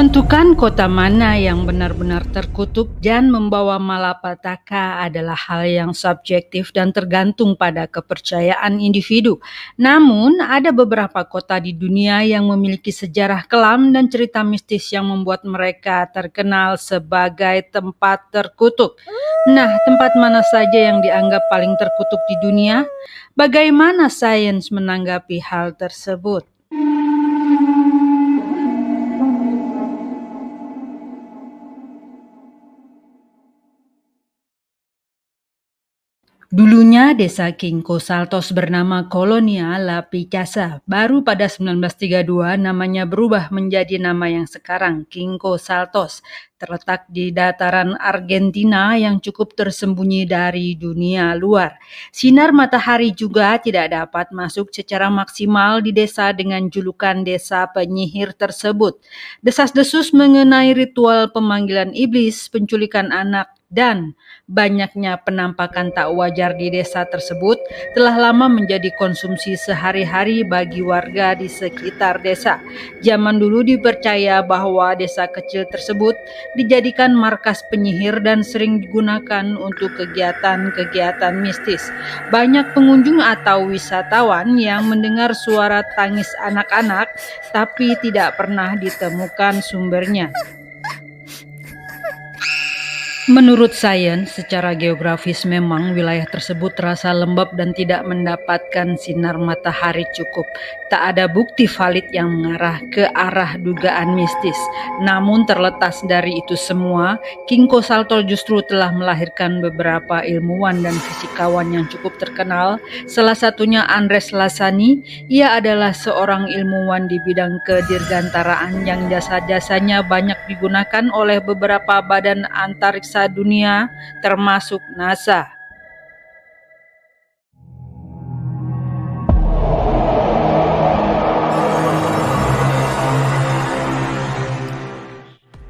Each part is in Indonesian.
Menentukan kota mana yang benar-benar terkutuk dan membawa malapetaka adalah hal yang subjektif dan tergantung pada kepercayaan individu. Namun, ada beberapa kota di dunia yang memiliki sejarah kelam dan cerita mistis yang membuat mereka terkenal sebagai tempat terkutuk. Nah, tempat mana saja yang dianggap paling terkutuk di dunia? Bagaimana sains menanggapi hal tersebut? Dulunya desa Kinko Saltos bernama Kolonia La Picasa. Baru pada 1932 namanya berubah menjadi nama yang sekarang, Kinko Saltos. Terletak di dataran Argentina yang cukup tersembunyi dari dunia luar. Sinar matahari juga tidak dapat masuk secara maksimal di desa dengan julukan desa penyihir tersebut. Desas-desus mengenai ritual pemanggilan iblis, penculikan anak, dan banyaknya penampakan tak wajar di desa tersebut telah lama menjadi konsumsi sehari-hari bagi warga di sekitar desa. Zaman dulu dipercaya bahwa desa kecil tersebut dijadikan markas penyihir dan sering digunakan untuk kegiatan-kegiatan mistis. Banyak pengunjung atau wisatawan yang mendengar suara tangis anak-anak tapi tidak pernah ditemukan sumbernya. Menurut sains, secara geografis memang wilayah tersebut terasa lembab dan tidak mendapatkan sinar matahari cukup. Tak ada bukti valid yang mengarah ke arah dugaan mistis. Namun terlepas dari itu semua, Kinko Salto justru telah melahirkan beberapa ilmuwan dan fisikawan yang cukup terkenal. Salah satunya Andres Lasani. Ia adalah seorang ilmuwan di bidang kedirgantaraan yang jasa-jasanya banyak digunakan oleh beberapa badan antariksa dunia termasuk NASA.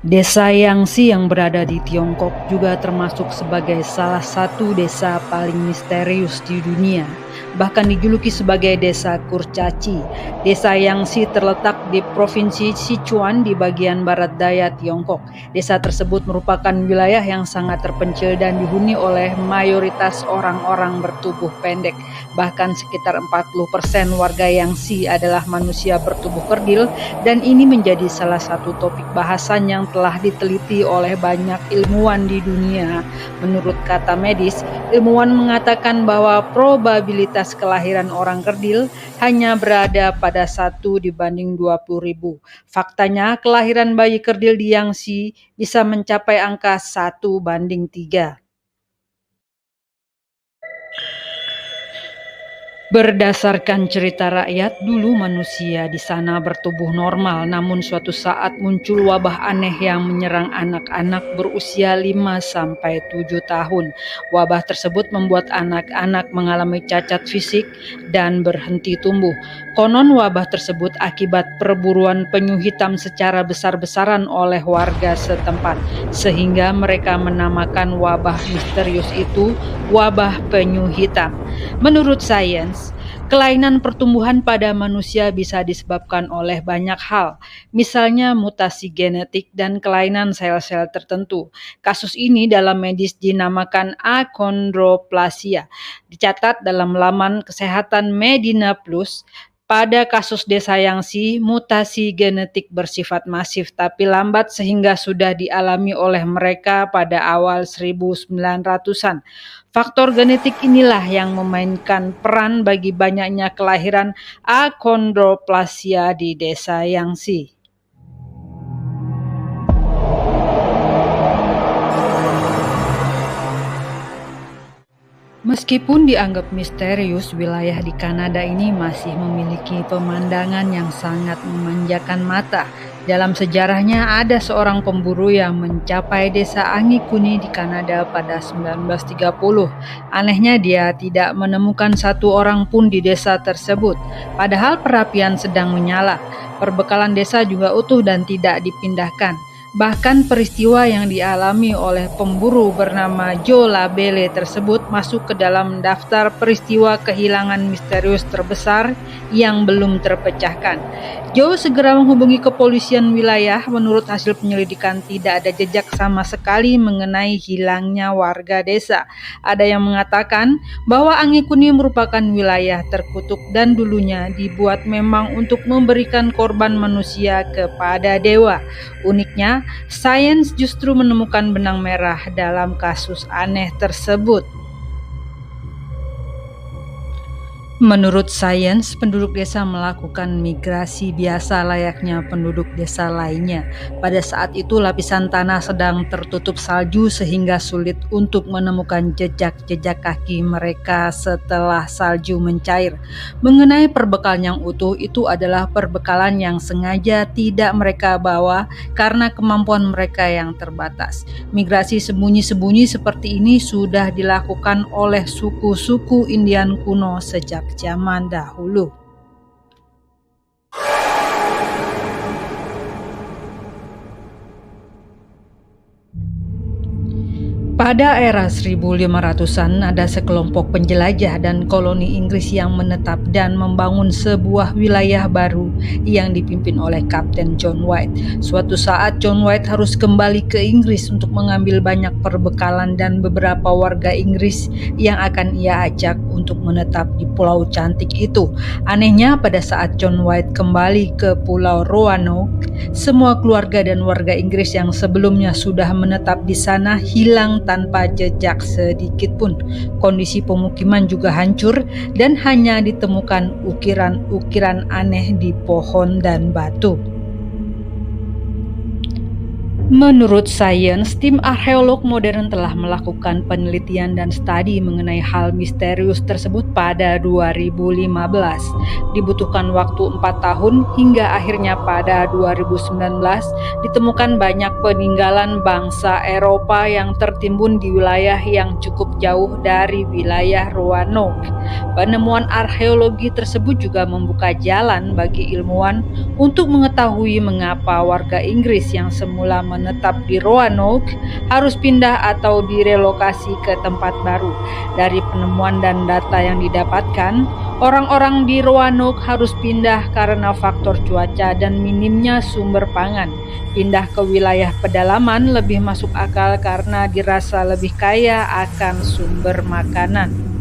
Desa Yangtze yang berada di Tiongkok juga termasuk sebagai salah satu desa paling misterius di dunia. Bahkan dijuluki sebagai desa kurcaci. Desa Yangtze terletak di Provinsi Sichuan di bagian barat daya Tiongkok. Desa tersebut merupakan wilayah yang sangat terpencil dan dihuni oleh mayoritas orang-orang bertubuh pendek. Bahkan sekitar 40% warga Yangtze adalah manusia bertubuh kerdil, dan ini menjadi salah satu topik bahasan yang telah diteliti oleh banyak ilmuwan di dunia. Menurut kata medis, ilmuwan mengatakan bahwa probabilitas kelahiran orang kerdil hanya berada pada 1 dibanding 20.000. Faktanya, kelahiran bayi kerdil di Yangtze bisa mencapai angka 1:3. Berdasarkan cerita rakyat, dulu manusia di sana bertubuh normal, namun suatu saat muncul wabah aneh yang menyerang anak-anak berusia 5-7 tahun. Wabah tersebut membuat anak-anak mengalami cacat fisik dan berhenti tumbuh. Konon wabah tersebut akibat perburuan penyu hitam secara besar-besaran oleh warga setempat, sehingga mereka menamakan wabah misterius itu wabah penyu hitam. Menurut sains, kelainan pertumbuhan pada manusia bisa disebabkan oleh banyak hal, misalnya mutasi genetik dan kelainan sel-sel tertentu. Kasus ini dalam medis dinamakan achondroplasia. Dicatat dalam laman kesehatan Medina Plus, pada kasus desa Yangtze, mutasi genetik bersifat masif tapi lambat sehingga sudah dialami oleh mereka pada awal 1900-an. Faktor genetik inilah yang memainkan peran bagi banyaknya kelahiran achondroplasia di desa Yangtze. Meskipun dianggap misterius, wilayah di Kanada ini masih memiliki pemandangan yang sangat memanjakan mata. Dalam sejarahnya ada seorang pemburu yang mencapai desa Angikuni di Kanada pada 1930. Anehnya dia tidak menemukan satu orang pun di desa tersebut. Padahal perapian sedang menyala. Perbekalan desa juga utuh dan tidak dipindahkan. Bahkan peristiwa yang dialami oleh pemburu bernama Joe Labelle tersebut masuk ke dalam daftar peristiwa kehilangan misterius terbesar yang belum terpecahkan. Joe segera menghubungi kepolisian wilayah. Menurut hasil penyelidikan, tidak ada jejak sama sekali mengenai hilangnya warga desa. Ada yang mengatakan bahwa Angekuni merupakan wilayah terkutuk dan dulunya dibuat memang untuk memberikan korban manusia kepada dewa. Uniknya, sains justru menemukan benang merah dalam kasus aneh tersebut. Menurut sains, penduduk desa melakukan migrasi biasa layaknya penduduk desa lainnya. Pada saat itu, lapisan tanah sedang tertutup salju sehingga sulit untuk menemukan jejak-jejak kaki mereka setelah salju mencair. Mengenai perbekalan yang utuh, itu adalah perbekalan yang sengaja tidak mereka bawa karena kemampuan mereka yang terbatas. Migrasi sembunyi-sembunyi seperti ini sudah dilakukan oleh suku-suku Indian kuno sejak zaman dahulu. Pada era 1500-an, ada sekelompok penjelajah dan koloni Inggris yang menetap dan membangun sebuah wilayah baru yang dipimpin oleh Kapten John White. Suatu saat John White harus kembali ke Inggris untuk mengambil banyak perbekalan dan beberapa warga Inggris yang akan ia ajak untuk menetap di pulau cantik itu. Anehnya, pada saat John White kembali ke Pulau Roanoke, semua keluarga dan warga Inggris yang sebelumnya sudah menetap di sana hilang tanpa jejak sedikit pun. Kondisi pemukiman juga hancur dan hanya ditemukan ukiran-ukiran aneh di pohon dan batu. Menurut sains, tim arkeolog modern telah melakukan penelitian dan studi mengenai hal misterius tersebut pada 2015. Dibutuhkan waktu 4 tahun hingga akhirnya pada 2019 ditemukan banyak peninggalan bangsa Eropa yang tertimbun di wilayah yang cukup jauh dari wilayah Roanoke. Penemuan arkeologi tersebut juga membuka jalan bagi ilmuwan untuk mengetahui mengapa warga Inggris yang semula menetap di Roanoke harus pindah atau direlokasi ke tempat baru. Dari penemuan dan data yang didapatkan, orang-orang di Roanoke harus pindah karena faktor cuaca dan minimnya sumber pangan. Pindah ke wilayah pedalaman lebih masuk akal karena dirasa lebih kaya akan sumber makanan.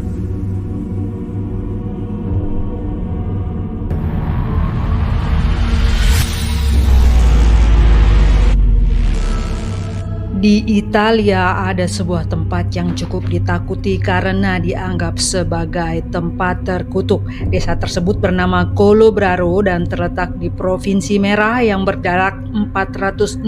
Di Italia ada sebuah tempat yang cukup ditakuti karena dianggap sebagai tempat terkutuk. Desa tersebut bernama Colobraro dan terletak di Provinsi Merah yang berjarak 460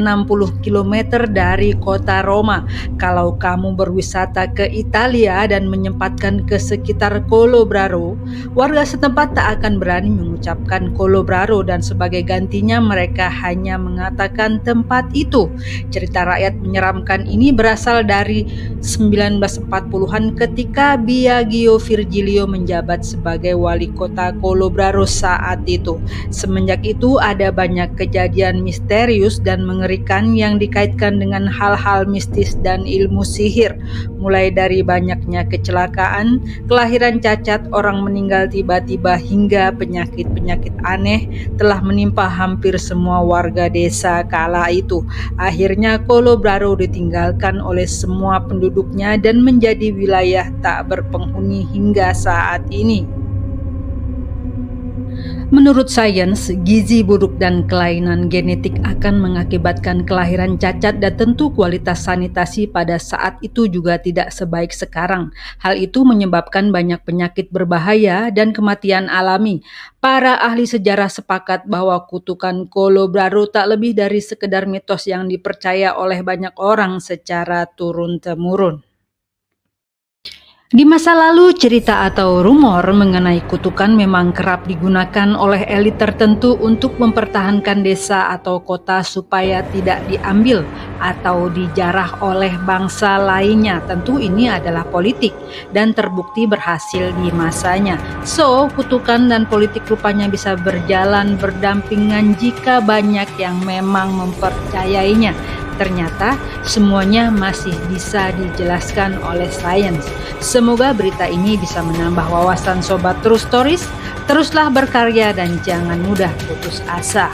km dari kota Roma. Kalau kamu berwisata ke Italia dan menyempatkan ke sekitar Colobraro, warga setempat tak akan berani mengucapkan Colobraro dan sebagai gantinya mereka hanya mengatakan tempat itu. Cerita rakyat menyeramkan ini berasal dari 1940-an ketika Biagio Virgilio menjabat sebagai wali kota Colobraro saat itu. Semenjak itu ada banyak kejadian misterius dan mengerikan yang dikaitkan dengan hal-hal mistis dan ilmu sihir. Mulai dari banyaknya kecelakaan, kelahiran cacat, orang meninggal tiba-tiba hingga penyakit-penyakit aneh telah menimpa hampir semua warga desa kala itu. Akhirnya Colobraro ditinggalkan oleh semua penduduknya dan menjadi wilayah tak berpenghuni hingga saat ini. Menurut sains, gizi buruk dan kelainan genetik akan mengakibatkan kelahiran cacat dan tentu kualitas sanitasi pada saat itu juga tidak sebaik sekarang. Hal itu menyebabkan banyak penyakit berbahaya dan kematian alami. Para ahli sejarah sepakat bahwa kutukan Colobraro tak lebih dari sekedar mitos yang dipercaya oleh banyak orang secara turun-temurun. Di masa lalu, cerita atau rumor mengenai kutukan memang kerap digunakan oleh elit tertentu untuk mempertahankan desa atau kota supaya tidak diambil atau dijarah oleh bangsa lainnya. Tentu ini adalah politik dan terbukti berhasil di masanya. So, kutukan dan politik rupanya bisa berjalan berdampingan jika banyak yang memang mempercayainya. Ternyata semuanya masih bisa dijelaskan oleh sains. Semoga berita ini bisa menambah wawasan Sobat True Stories. Teruslah berkarya dan jangan mudah putus asa.